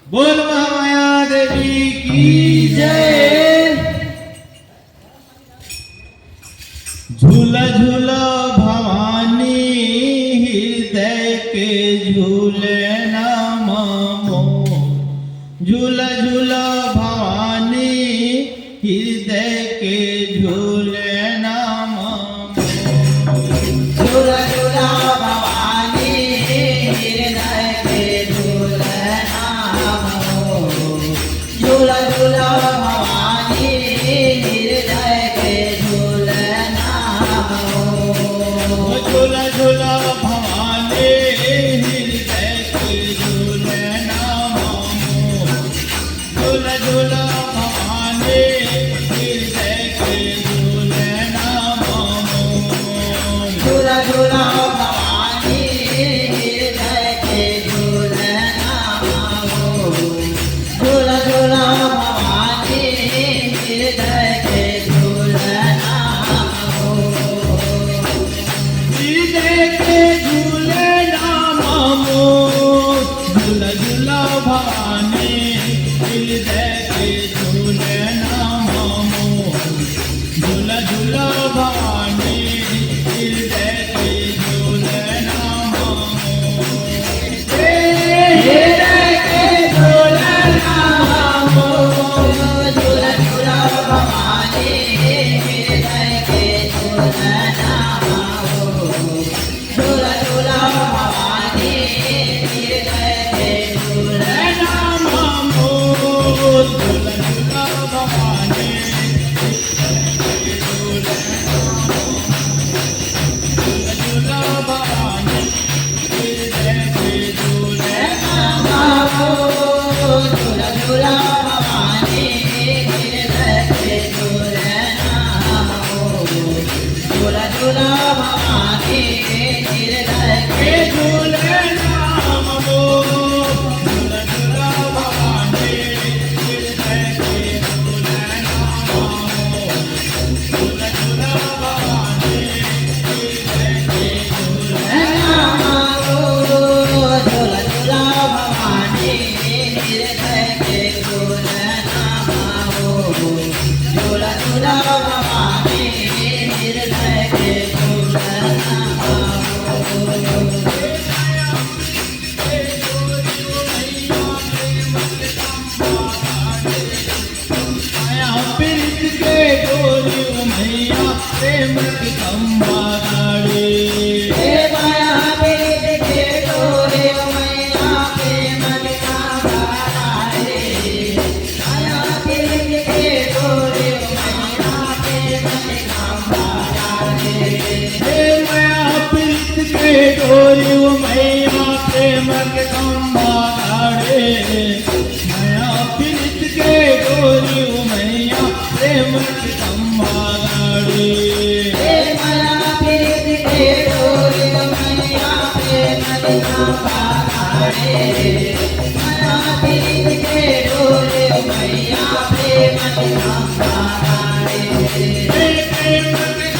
बोल महामाया देवी की जय। झूला झूला भवानी हृदय के झूले नाम झूला झूला भवानी हृदय के झूले नाम झूला झूला भवानी हृदय के झूले नाम झूला झूला भवानी हृदय के झूले नाम झूला झूला भवानी हृदय के झूले नाम झूला झूला भवानी हृदय के झूले नाम झूला झूला भवानी हृदय के झूले नाम झूला झूला भवानी हृदय के झूले नाम हृदय के झूले नाम झूला झूला भवानी हृदय के झूले नाम झूला झूला भवानी हृदय के झूले नाम हृदय के झूले नाम झूला झूला भवानी हृदय के झूले नाम झूला झूला भवानी हृदय के झूले नाम झूला झूला भवानी झूला भवानी हृदय के झूले झूला झूला भवानी हृदय के झूले नाम झूला झूला भवानी हृदय के के झूले नाम झूला झूला भवानी हृदय के झूले नाम झूला झूला भवानी हृदय के झूले झूला झूला भवानी हृदय के झूले नाम झूला झूला भवानी हृदय के झूले नाम माया प्रीत के डोरी मैया प्रेम की खंभा गाड़ी हे माया प्रीत के डोरे मैया प्रेम का बारे माया प्रीत के डोरे मैया प्रेम का बारे हे माया प्रीत के डोरी मैया प्रेम के खंभा गाड़ी माया प्रीत के डोरी मैया प्रेम की खंभा गाड़ी हे माया प्रीत के डोरे मैया प्रेम का बारे माया प्रीत के डोरे मैया प्रेम का बारे प्रेम के